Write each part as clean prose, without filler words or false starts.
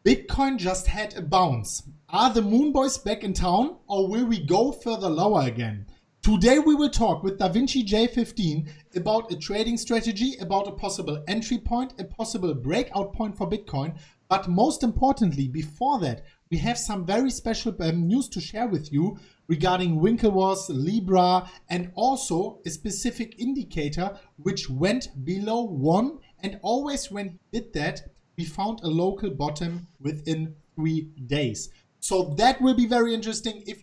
Bitcoin just had a bounce. Are the Moon Boys back in town, or will we go further lower again? Today we will talk with DavinciJ15 about a trading strategy, about a possible entry point, a possible breakout point for Bitcoin. But most importantly, before that, we have some very special news to share with you regarding Winklevoss, Libra, and also a specific indicator which went below 1. And always when he did that, we found a local bottom within 3 days. So that will be very interesting. If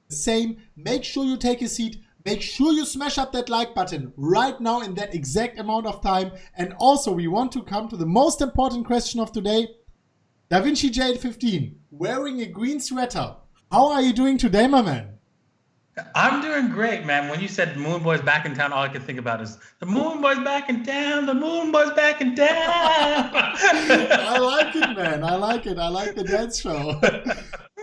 the same, make sure you take a seat. Make sure you smash up that like button right now in that exact amount of time. And also we want to come to the most important question of today. DavinciJ15, wearing a green sweater. How are you doing today, my man? I'm doing great, man. When you said Moon Boys back in town, all I could think about is the Moon Boys back in town, the Moon Boys back in town. I like it, man. I like it. I like the dance show.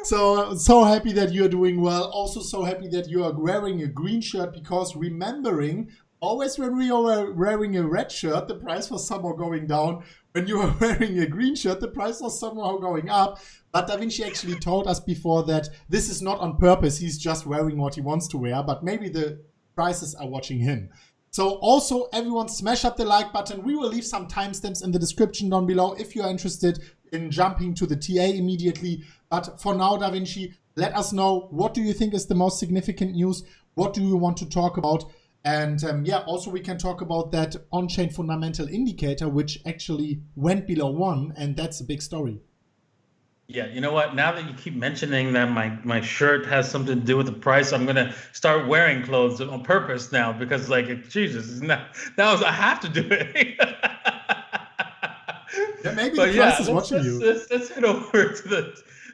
So happy that you're doing well. Also so happy that you are wearing a green shirt, because remembering, always when we are wearing a red shirt, the price was somehow going down. When you are wearing a green shirt, the price was somehow going up. But Da Vinci actually told us before that this is not on purpose. He's just wearing what he wants to wear, but maybe the prices are watching him. So also, everyone smash up the like button. We will leave some timestamps in the description down below if you are interested in jumping to the TA immediately. But for now, Da Vinci, let us know, what do you think is the most significant news? What do you want to talk about? And yeah, also we can talk about that on-chain fundamental indicator, which actually went below 1, and that's a big story. Yeah, you know what? Now that you keep mentioning that my shirt has something to do with the price, I'm gonna start wearing clothes on purpose now, because like, Jesus, now I have to do it. Yeah, maybe the price is watching you. Let's head over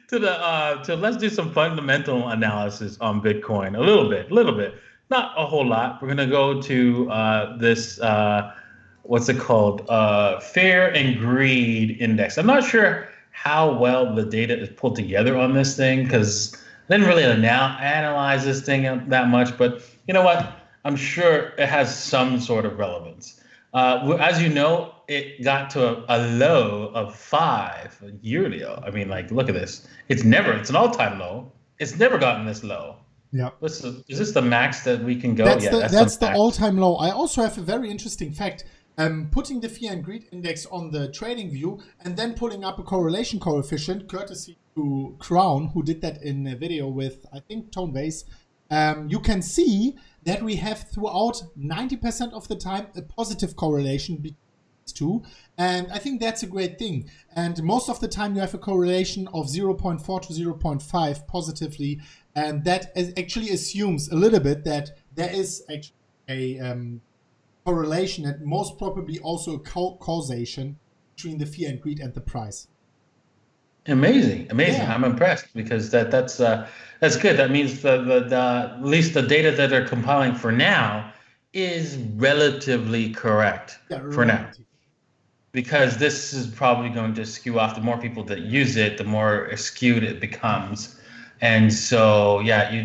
to let's do some fundamental analysis on Bitcoin. A little bit, not a whole lot. We're gonna go to this what's it called? Fear and Greed Index. I'm not sure how well the data is pulled together on this thing, because I didn't really analyze this thing that much, but you know what? I'm sure it has some sort of relevance. As you know, it got to a low of 5 a yearly low. I mean, like, look at this. It's an all-time low. It's never gotten this low. Yeah. Is this the max that we can go? That's the all-time low. I also have a very interesting fact. Putting the Fear and Greed Index on the trading view and then pulling up a correlation coefficient, courtesy to Crown, who did that in a video with, I think, Tone Base, you can see that we have throughout 90% of the time a positive correlation between these two. And I think that's a great thing. And most of the time you have a correlation of 0.4 to 0.5 positively. And that actually assumes a little bit that there is actually a correlation, and most probably also a causation between the fear and greed and the price. Amazing. Yeah. I'm impressed, because that's good. That means at least the data that they're compiling for now is relatively correct for now, because this is probably going to skew off. The more people that use it, the more skewed it becomes. And so yeah, you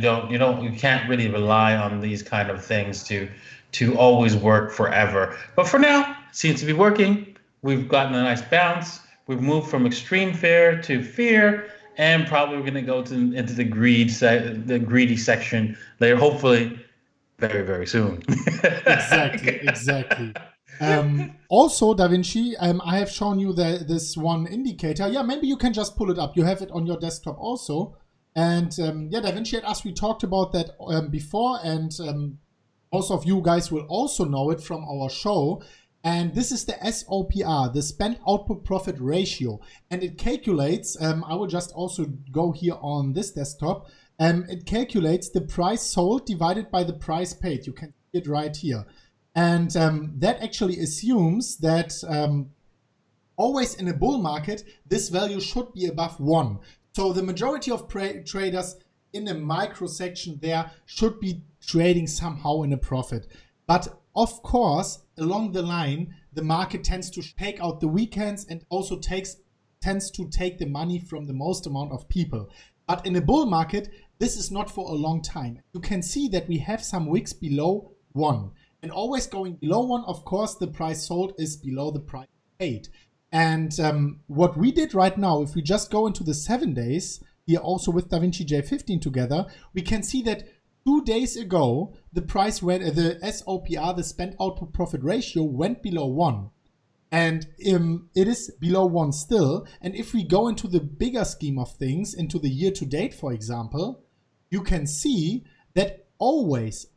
can't really rely on these kind of things to always work forever. But for now, it seems to be working. We've gotten a nice bounce. We've moved from extreme fear to fear, and probably we're going to go into the greedy section later, hopefully very, very soon. Exactly. Also, Da Vinci, I have shown you this one indicator. Yeah, maybe you can just pull it up. You have it on your desktop also. And yeah, Da Vinci and us, we talked about that before, and most of you guys will also know it from our show. And this is the SOPR, the Spend Output Profit Ratio. And it calculates, I will just also go here on this desktop. It calculates the price sold divided by the price paid. You can see it right here. And that actually assumes that always in a bull market, this value should be above 1. So the majority of traders in a micro section there should be trading somehow in a profit. But of course, along the line, the market tends to take out the weekends and also tends to take the money from the most amount of people. But in a bull market, this is not for a long time. You can see that we have some wicks below 1. And always going below 1, of course, the price sold is below the price paid. And what we did right now, if we just go into the 7 days, here also with DavinciJ15 together, we can see that 2 days ago, the price went, the SOPR, the spend output profit ratio, went below 1. And it is below 1 still. And if we go into the bigger scheme of things, into the year to date, for example, you can see that always,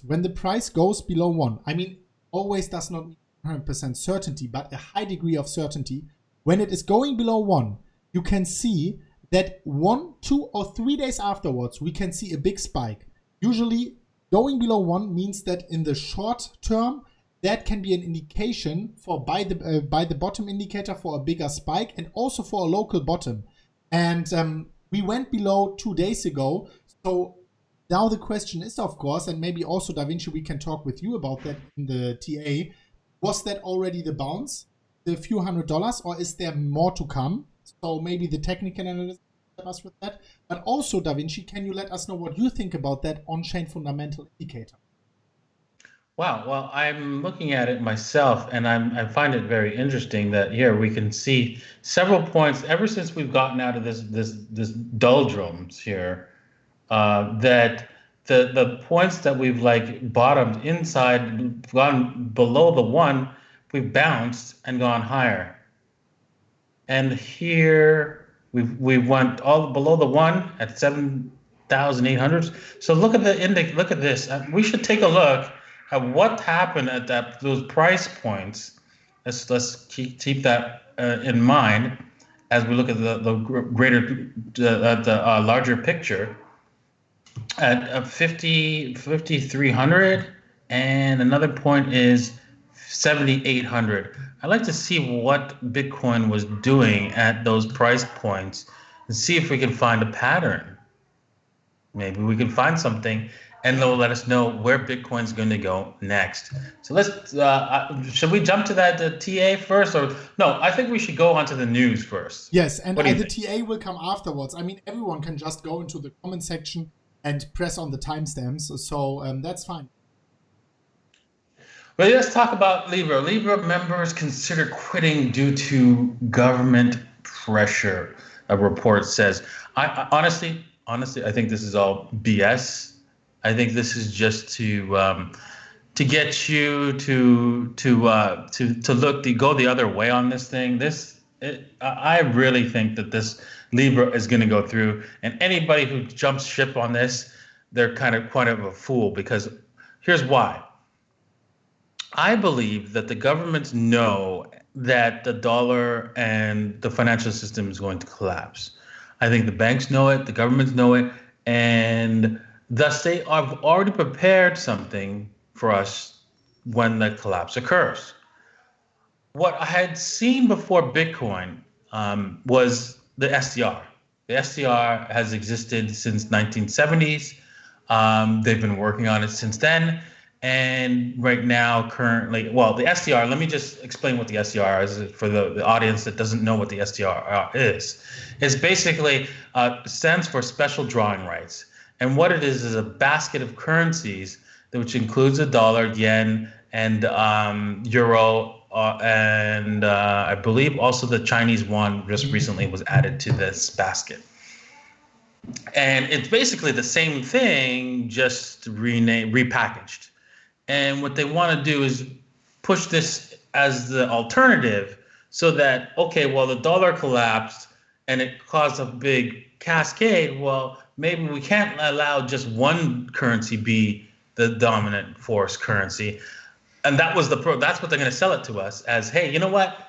when the price goes below 1, I mean, always does not mean 100% certainty, but a high degree of certainty. When it is going below 1, you can see that 1, 2, or 3 days afterwards, we can see a big spike. Usually, going below 1 means that in the short term, that can be an indication for by the bottom indicator for a bigger spike and also for a local bottom. And we went below 2 days ago. So now the question is, of course, and maybe also Davinci, we can talk with you about that in the TA. Was that already the bounce, the few $100s, or is there more to come? So maybe the technical analyst help us with that. But also, Davinci, can you let us know what you think about that on-chain fundamental indicator? Wow. Well, I'm looking at it myself, and I find it very interesting that here we can see several points ever since we've gotten out of this doldrums here. That the points that we've like bottomed inside, gone below the 1, we've bounced and gone higher. And here we went all below the 1 at 7,800. So look at the index. Look at this. We should take a look at what happened at those price points. Let's keep that in mind as we look at the larger picture. At 5,300, and another point is 7,800. I'd like to see what Bitcoin was doing at those price points and see if we can find a pattern. Maybe we can find something, and they'll let us know where Bitcoin's going to go next. So let's, should we jump to that TA first, or no? I think we should go on to the news first. Yes, and the TA will come afterwards. I mean, everyone can just go into the comment section and press on the timestamps, so that's fine. Well, let's talk about Libra. Libra members consider quitting due to government pressure, a report says. I honestly, I think this is all BS. I think this is just to get you to go the other way on this thing. I really think that this Libra is going to go through, and anybody who jumps ship on this, they're quite of a fool, because here's why. I believe that the governments know that the dollar and the financial system is going to collapse. I think the banks know it, the governments know it, and thus they have already prepared something for us when the collapse occurs. What I had seen before Bitcoin was the SDR. The SDR has existed since 1970s. They've been working on it since then. And right now, currently, well, the SDR, let me just explain what the SDR is for the audience that doesn't know what the SDR is. It's basically stands for special drawing rights. And what it is a basket of currencies, which includes the dollar, yen, and euro, and I believe also the Chinese yuan just recently was added to this basket. And it's basically the same thing, just repackaged. And what they want to do is push this as the alternative, so that, okay, well, the dollar collapsed and it caused a big cascade. Well, maybe we can't allow just one currency be the dominant force currency. And that's what they're going to sell it to us as, hey, you know what?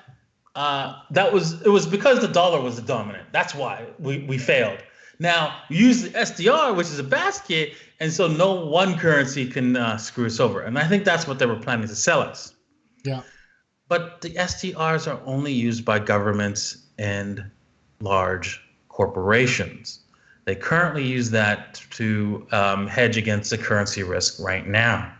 It was because the dollar was the dominant. That's why we failed. Now, use the SDR, which is a basket, and so no one currency can screw us over. And I think that's what they were planning to sell us. Yeah. But the SDRs are only used by governments and large corporations. They currently use that to hedge against the currency risk right now.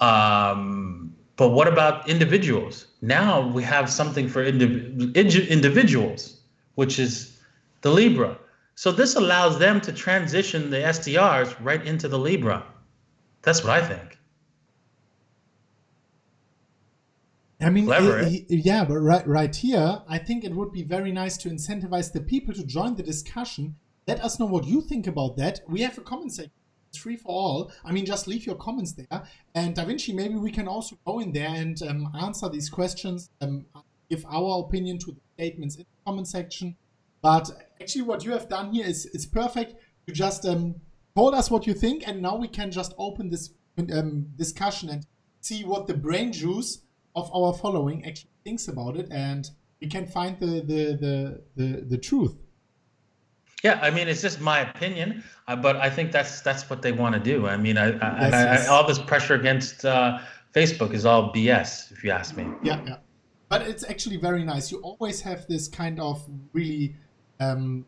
But what about individuals? Now we have something for individuals, which is the Libra. So this allows them to transition the SDRs right into the Libra. That's what I think. I mean, clever. Yeah, but right here, I think it would be very nice to incentivize the people to join the discussion. Let us know what you think about that. We have a comment section. It's free for all. I mean, just leave your comments there. And DaVinci, maybe we can also go in there and answer these questions, give our opinion to the statements in the comment section. But actually, what you have done here is perfect. You just told us what you think, and now we can just open this discussion and see what the brain juice of our following actually thinks about it, and we can find the truth. Yeah, I mean, it's just my opinion, but I think that's what they want to do. I mean, all this pressure against Facebook is all BS, if you ask me. Yeah. But it's actually very nice. You always have this kind of really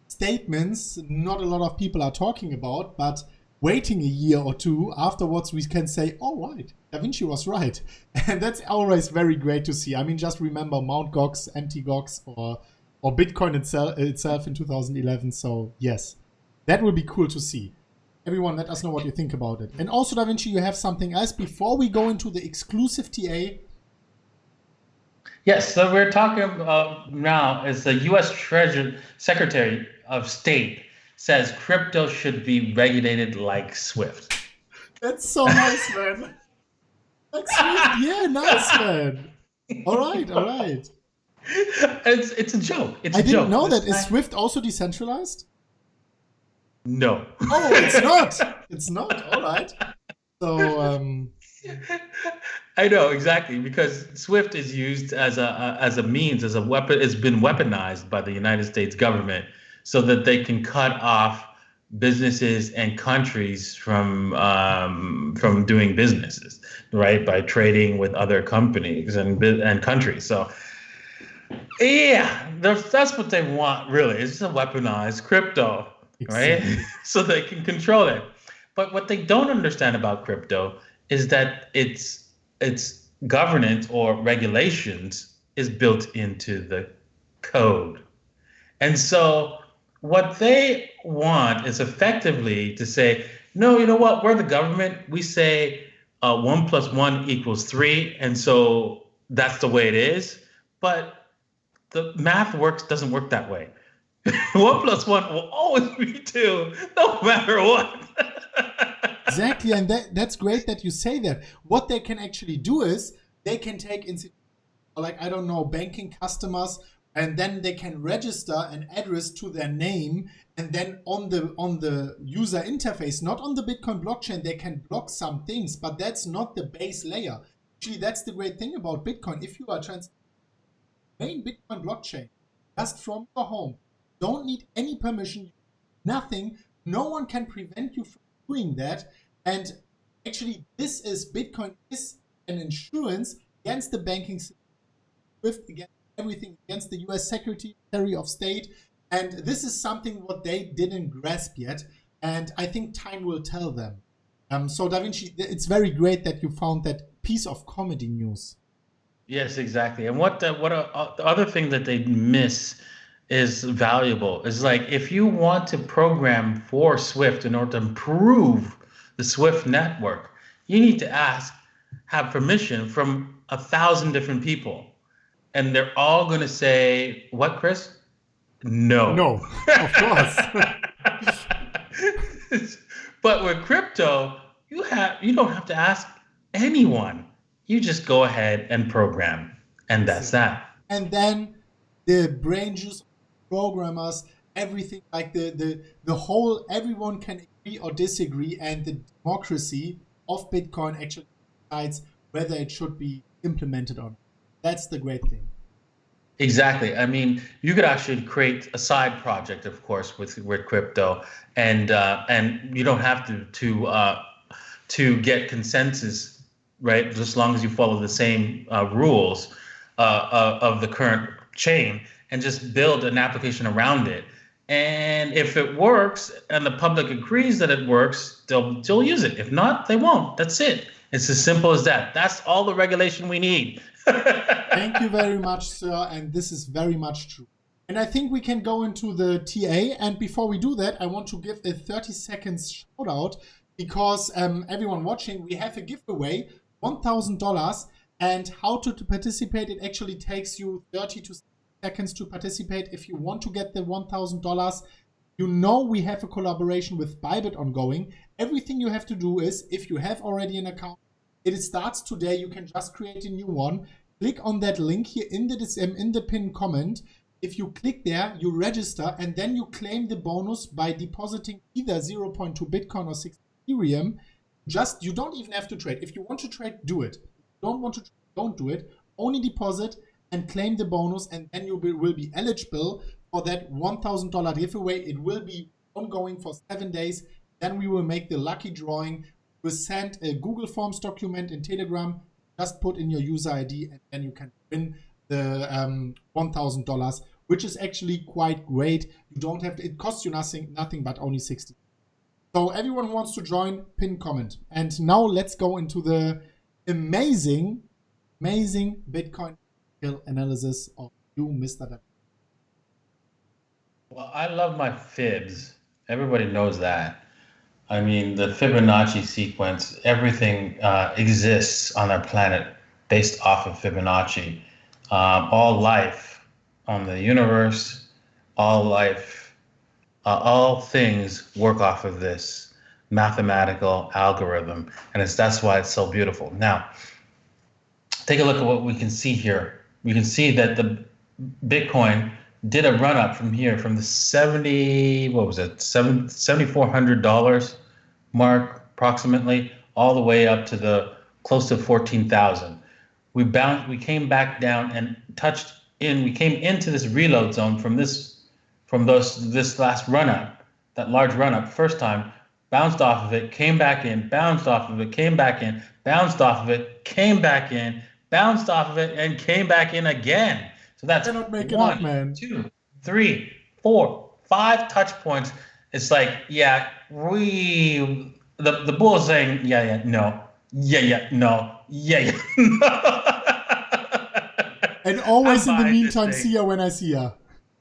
statements not a lot of people are talking about, but waiting a year or two afterwards, we can say, oh, right, DaVinci was right. And that's always very great to see. I mean, just remember Mt. Gox, Mt. Gox, or Bitcoin itself in 2011. So yes, that will be cool to see. Everyone, let us know what you think about it. And also, DaVinci, you have something else before we go into the exclusive TA. Yes, so we're talking about now is the U.S. Treasury Secretary of State says crypto should be regulated like SWIFT. That's so nice, man. Like SWIFT, yeah, nice, man. All right. It's a joke. I didn't know that. Is SWIFT also decentralized? No. Oh, it's not. It's not. All right. So. I know exactly, because SWIFT is used as a means, as a weapon. It's been weaponized by the United States government so that they can cut off businesses and countries from doing businesses, right? By trading with other companies and countries. So yeah, that's what they want, really. It's just a weaponized crypto, right? Exactly. So they can control it. But what they don't understand about crypto is that its governance or regulations is built into the code. And so what they want is effectively to say, no, you know what, we're the government. We say 1 + 1 = 3. And so that's the way it is. But the math doesn't work that way. 1 + 1 will always be 2, no matter what. Exactly, and that's great that you say that. What they can actually do is they can take banking customers, and then they can register an address to their name, and then on the user interface, not on the Bitcoin blockchain, they can block some things, but that's not the base layer. Actually, that's the great thing about Bitcoin. If you are main Bitcoin blockchain just from your home, don't need any permission, nothing, no one can prevent you from doing that. And actually, Bitcoin is an insurance against the banking system, against everything, against the US Secretary of State. And this is something what they didn't grasp yet. And I think time will tell them. So DaVinci, it's very great that you found that piece of comedy news. Yes, exactly. And the other thing that they miss is valuable. Is like, if you want to program for SWIFT in order to improve the SWIFT network, you need to have permission from 1,000 different people. And they're all going to say, what, Chris? No. No, of course. But with crypto, you don't have to ask anyone. You just go ahead and program, and that's that. And then the brain juice programmers, everything, like the whole, everyone can agree or disagree, and the democracy of Bitcoin actually decides whether it should be implemented or not. That's the great thing. Exactly. I mean, you could actually create a side project, of course, with crypto, and you don't have to get consensus, right? Just as long as you follow the same rules of the current chain, and just build an application around it. And if it works and the public agrees that it works, they'll use it. If not, they won't. That's it. It's as simple as that. That's all the regulation we need. Thank you very much, sir. And this is very much true. And I think we can go into the TA. And before we do that, I want to give a 30 seconds shout out, because everyone watching, we have a giveaway, $1,000. And how to participate, it actually takes you 30 to seconds to participate. If you want to get the $1,000, you know we have a collaboration with Bybit ongoing. Everything you have to do is, if you have already an account, it starts today. You can just create a new one. Click on that link here in the pinned comment. If you click there, you register, and then you claim the bonus by depositing either 0.2 Bitcoin or 6 Ethereum. You don't even have to trade. If you want to trade, do it. If you don't want to trade, don't do it. Only deposit and claim the bonus, and then you will be eligible for that $1,000 giveaway. It will be ongoing for 7 days. Then we will make the lucky drawing. We'll send a Google Forms document in Telegram. Just put in your user ID, and then you can win the $1,000, which is actually quite great. You don't have to, it costs you nothing but only 60. So everyone who wants to join, pin comment. And now let's go into the amazing Bitcoin analysis of you, Mr. Davinci. Well, I love my fibs. Everybody knows that. I mean, the Fibonacci sequence, everything exists on our planet based off of Fibonacci. All life on the universe, all life, all things work off of this mathematical algorithm. And that's why it's so beautiful. Now, take a look at what we can see here. We can see that the Bitcoin did a run up from here, from the $7,400 mark approximately, all the way up to the close to 14,000. We came back down and we came into this reload zone from this last run up, that large run up first time, bounced off of it, came back in, bounced off of it, came back in, bounced off of it, came back in, bounced off of it, and came back in again. So that's 1, 2, 3, 4, 5 touch points. It's like, yeah, the bull is saying, yeah, no, no. And always in the meantime, see ya when I see ya.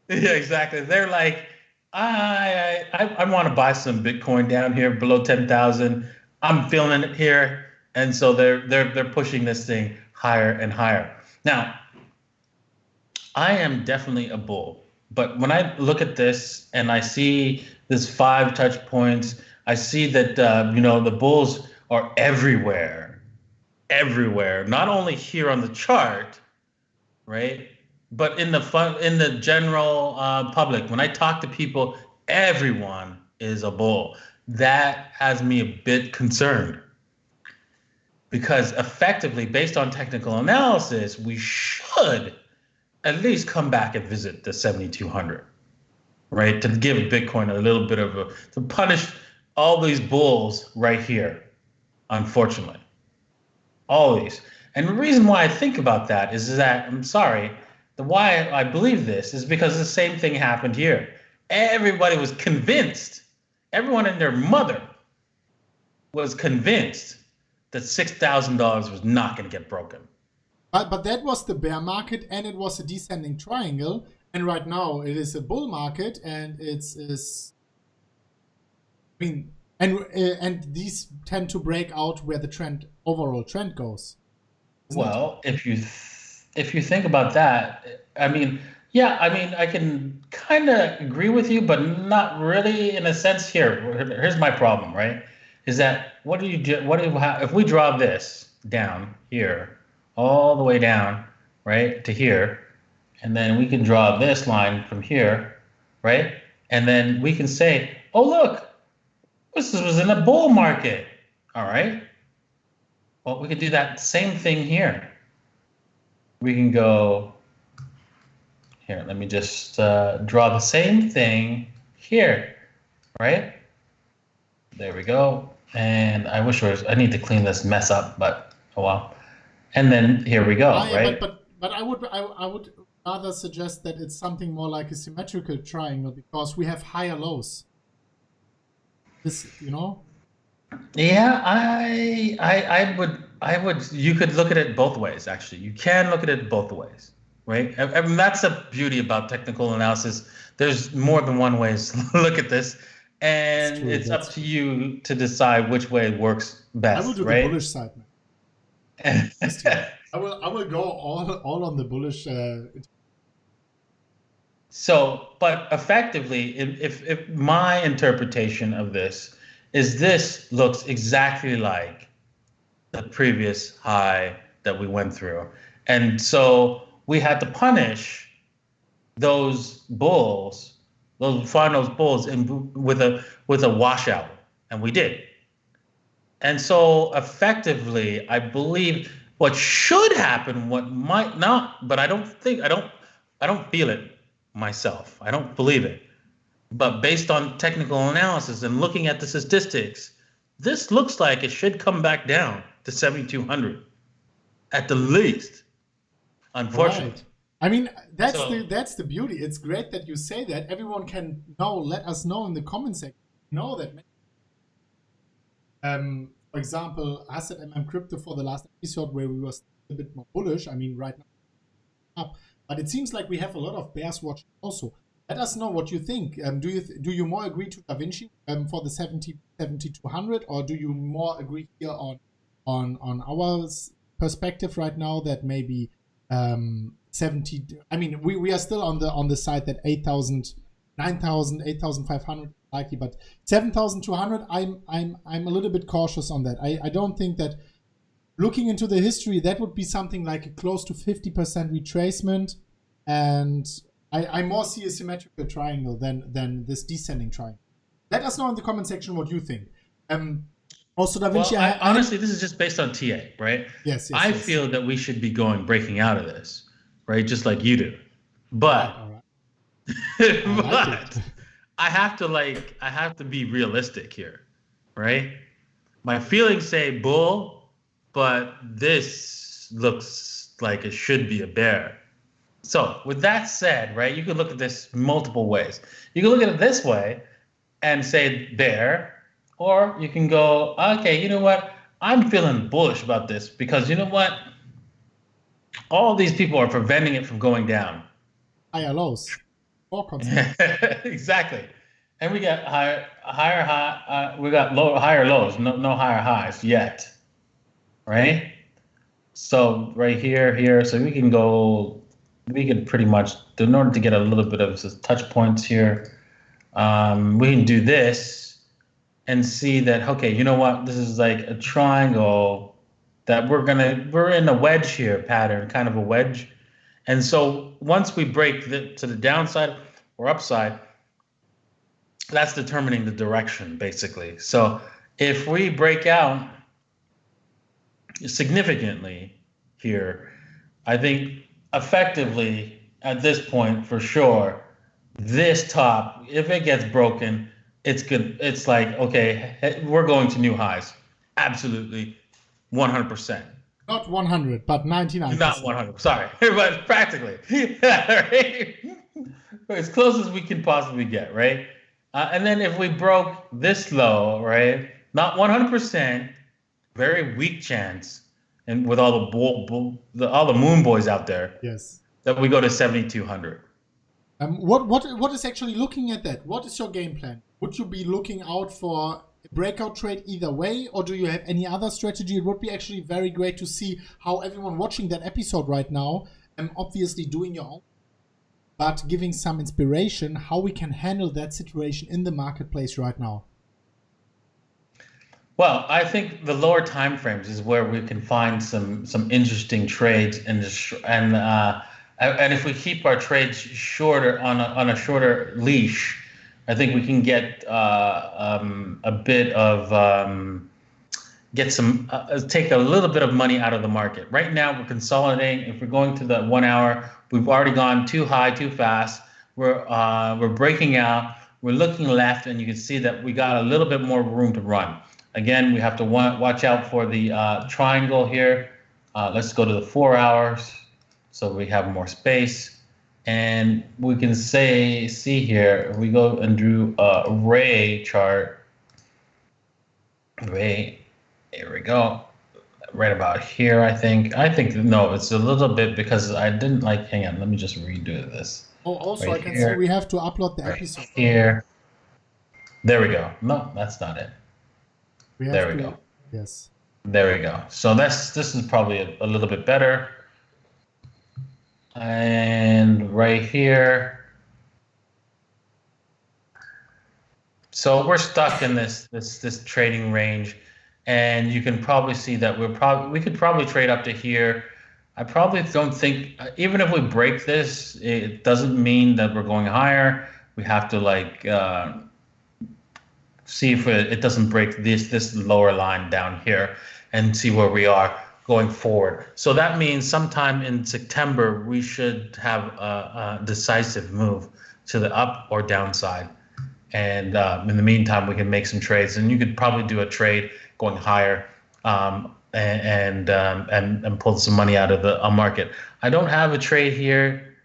Yeah, exactly. They're like, I want to buy some Bitcoin down here below 10,000. I'm feeling it here, and so they're pushing this thing higher and higher. Now, I am definitely a bull, but when I look at this and I see this 5 touch points, I see that the bulls are everywhere, not only here on the chart, right? But in the general public, when I talk to people, everyone is a bull. That has me a bit concerned, because effectively, based on technical analysis, we should at least come back and visit the 7,200, right? To give Bitcoin a little bit to punish all these bulls right here, unfortunately. All these. And the reason why I think about that is that, I'm sorry, why I believe this is because the same thing happened here. Everybody was convinced, everyone and their mother was convinced that $6,000 was not going to get broken. But that was the bear market, and it was a descending triangle. And right now it is a bull market, and and these tend to break out where the overall trend goes. Well, if you think about that, I can kind of agree with you, but not really in a sense. Here's my problem, right? Is that if we draw this down here, all the way down, right, to here, and then we can draw this line from here, right? And then we can say, oh, look, this was in a bull market, all right? Well, we could do that same thing here. We can go here. Let me just draw the same thing here, right? There we go. And I need to clean this mess up, but oh well. And then here we go, right? But I would rather suggest that it's something more like a symmetrical triangle, because we have higher lows. Yeah, I would. You could look at it both ways. Actually, you can look at it both ways, right? I mean, that's the beauty about technical analysis. There's more than one way to look at this, and it's up to you to decide which way works best. I will do right? the bullish side, man. I will go all on the bullish. So, but effectively, if my interpretation of this looks exactly like the previous high that we went through. And so we had to punish those bulls, find those bulls with a washout, and we did. And so effectively, I believe what should happen, what might not, but I don't feel it myself. I don't believe it. But based on technical analysis and looking at the statistics, this looks like it should come back down to 7,200 at the least, unfortunately. Right. I mean, that's the beauty. It's great that you say that. Everyone can let us know in the comment section. Know that. For example, I said MMCrypto for the last episode where we were a bit more bullish. I mean, right now up, but it seems like we have a lot of bears watching also. Let us know what you think. Do you more agree to DaVinci for the 7,200, or do you more agree here on our perspective right now that maybe 70? I mean, we are still on the side that 8,000, 9,000, 8,500 likely, but 7,200. I'm a little bit cautious on that. I don't think that, looking into the history, that would be something like a close to 50% retracement, and I more see a symmetrical triangle than this descending triangle. Let us know in the comment section what you think. Also, DaVinci. Well, honestly, this is just based on TA, right? Yes. I feel that we should be breaking out of this, right? Just like you do. But, all right. but I have to be realistic here, right? My feelings say bull, but this looks like it should be a bear. So with that said, right, you can look at this multiple ways. You can look at it this way and say bear, or you can go, okay, you know what? I'm feeling bullish about this because you know what? All these people are preventing it from going down. Higher lows. Exactly. And we got we got higher lows, no higher highs yet. Right? So right here, so we can pretty much, in order to get a little bit of touch points here, we can do this and see that, okay, you know what, this is like a triangle that we're in a wedge here pattern, kind of a wedge. And so once we break to the downside or upside, that's determining the direction, basically. So if we break out significantly here, I think effectively at this point, for sure, this top, if it gets broken, it's good. It's like, okay, we're going to new highs. Absolutely, 100%. Not 100, but 99%. Not 100, sorry, but practically. Right? As close as we can possibly get, right? And then if we broke this low, right, not 100%, very weak chance, and with all the moon boys out there, yes, that we go to 7,200. What is actually looking at that? What is your game plan? Would you be looking out for a breakout trade either way, or do you have any other strategy? It would be actually very great to see how everyone watching that episode right now, obviously doing your own, but giving some inspiration how we can handle that situation in the marketplace right now. Well, I think the lower time frames is where we can find some interesting trades, and if we keep our trades shorter on a shorter leash, I think we can get a bit of take a little bit of money out of the market. Right now, we're consolidating. If we're going to the 1 hour, we've already gone too high, too fast. We're breaking out. We're looking left, and you can see that we got a little bit more room to run. Again, we have to watch out for the triangle here. Let's go to the 4 hours so we have more space. And we can see here, we go and do a Ray chart. Ray, here we go. Right about here, I think. No, it's a little bit because I didn't hang on, let me just redo this. Oh, also right, I can see we have to upload the episode. Here. There we go. No, that's not it. There we go. Yes. There we go. So this is probably a little bit better. And right here. So we're stuck in this trading range, and you can probably see that we could probably trade up to here. I probably don't think, even if we break this, it doesn't mean that we're going higher. We have to like see if it doesn't break this lower line down here and see where we are going forward. So that means sometime in September, we should have a decisive move to the up or downside. And in the meantime, we can make some trades, and you could probably do a trade going higher and pull some money out of the market. I don't have a trade here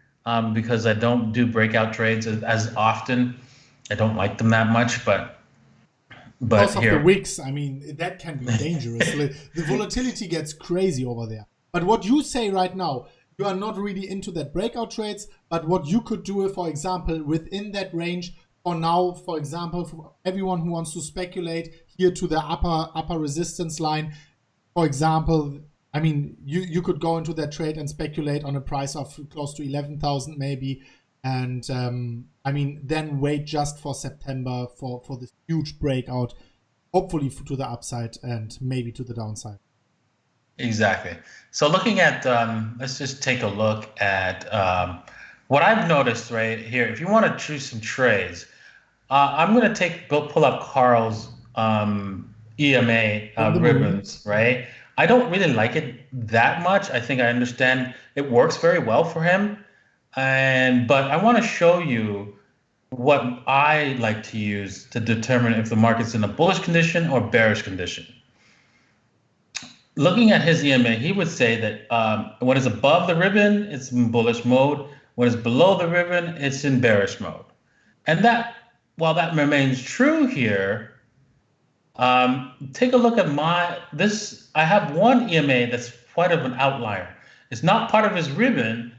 because I don't do breakout trades as often. I don't like them that much, but because of the wicks, I mean, that can be dangerous. The volatility gets crazy over there. But what you say right now, you are not really into that breakout trades, but what you could do, for example, within that range, for now, for example, for everyone who wants to speculate here to the upper resistance line, for example, I mean, you could go into that trade and speculate on a price of close to 11,000 maybe. And I mean, then wait just for September for this huge breakout, hopefully to the upside and maybe to the downside. Exactly. So looking at, let's just take a look at what I've noticed right here. If you want to choose some trades, I'm going to pull up Carl's EMA ribbons, right? I don't really like it that much. I think I understand it works very well for him. But I want to show you what I like to use to determine if the market's in a bullish condition or bearish condition. Looking at his EMA, he would say that when it's above the ribbon, it's in bullish mode. When it's below the ribbon, it's in bearish mode. And that, while that remains true here, take a look at I have one EMA that's quite of an outlier. It's not part of his ribbon.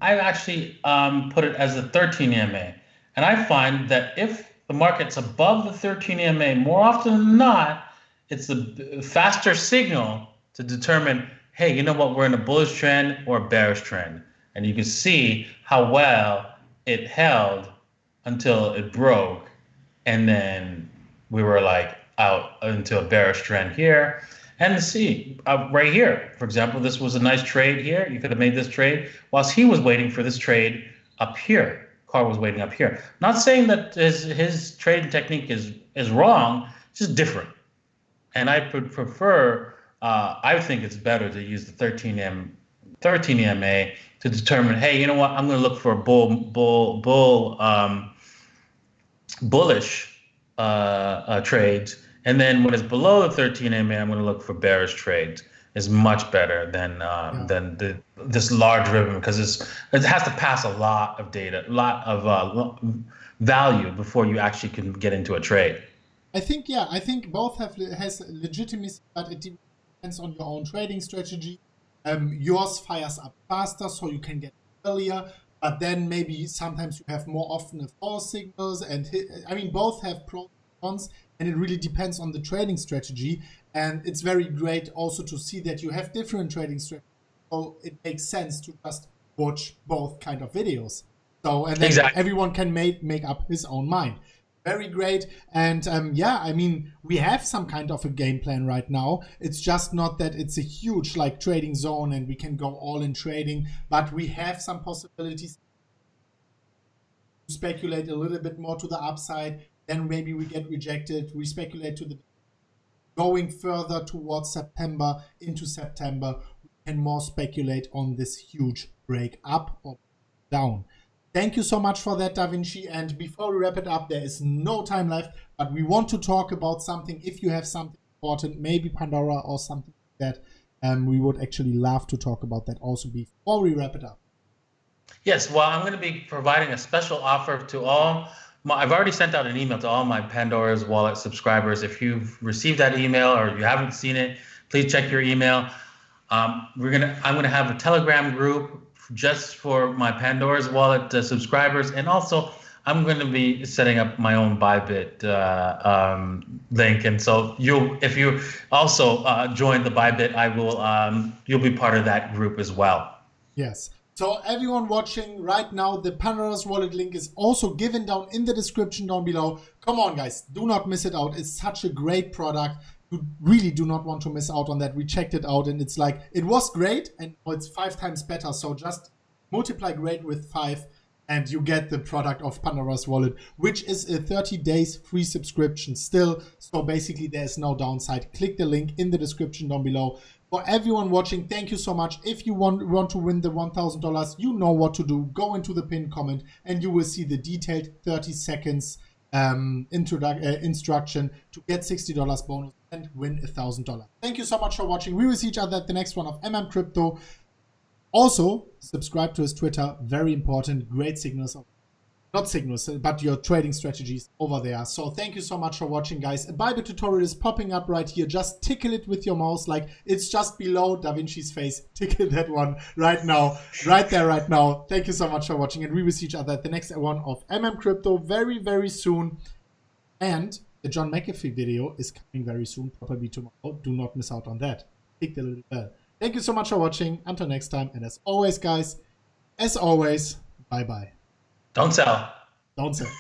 I've actually put it as a 13 EMA. And I find that if the market's above the 13 EMA, more often than not, it's a faster signal to determine, hey, you know what, we're in a bullish trend or a bearish trend. And you can see how well it held until it broke. And then we were like out into a bearish trend here. And see, right here, for example, this was a nice trade here. You could have made this trade whilst he was waiting for this trade up here. Carl was waiting up here. Not saying that his trading technique is wrong, it's just different. And I would prefer, I think it's better to use the 13 EMA to determine, hey, you know what, I'm going to look for bullish trades. And then when it's below the 13 EMA, I'm going to look for bearish trades. Is much better than this large ribbon, because it has to pass a lot of data, a lot of value before you actually can get into a trade. I think both has legitimacy, but it depends on your own trading strategy. Yours fires up faster, so you can get earlier. But then maybe sometimes you have more often false signals, and I mean both have pros and cons. And it really depends on the trading strategy. And it's very great also to see that you have different trading strategies. So it makes sense to just watch both kind of videos. So, and then everyone can make up his own mind. Very great. And yeah, I mean, we have some kind of a game plan right now. It's just not that it's a huge like trading zone and we can go all in trading, but we have some possibilities to speculate a little bit more to the upside. Then maybe we get rejected. We speculate to the going further towards September, into September, we can more speculate on this huge break up or down. Thank you so much for that, DaVinci. And before we wrap it up, there is no time left, but we want to talk about something. If you have something important, maybe Pandora or something like that, we would actually love to talk about that also before we wrap it up. Yes, well, I'm going to be providing a special offer to all. I've already sent out an email to all my Pandora's Wallet subscribers. If you've received that email or you haven't seen it, please check your email. I'm gonna have a Telegram group just for my Pandora's Wallet subscribers, and also I'm going to be setting up my own Bybit link, and so if you also join the Bybit, I will you'll be part of that group as well. Yes. So everyone watching right now, the Pandora's Wallet link is also given down in the description down below. Come on, guys, do not miss it out. It's such a great product. You really do not want to miss out on that. We checked it out, and it's like, it was great, and it's 5 times better. So just multiply great with 5. And you get the product of Pandora's Wallet, which is a 30 days free subscription still. So basically there's no downside. Click the link in the description down below. For everyone watching, thank you so much. If you want to win the $1,000, you know what to do. Go into the pinned comment and you will see the detailed 30 seconds instruction to get $60 bonus and win $1,000. Thank you so much for watching. We will see each other at the next one of MMCrypto. Also, subscribe to his Twitter, very important, great signals, not signals, but your trading strategies over there. So thank you so much for watching, guys. A Bybit tutorial is popping up right here. Just tickle it with your mouse, like it's just below DaVinci's face. Tickle that one right now, right there, right now. Thank you so much for watching, and we will see each other at the next one of MMCrypto very, very soon. And the John McAfee video is coming very soon, probably tomorrow. Do not miss out on that. Click the little bell. Thank you so much for watching. Until next time. And as always, guys, bye-bye. Don't sell. Don't sell.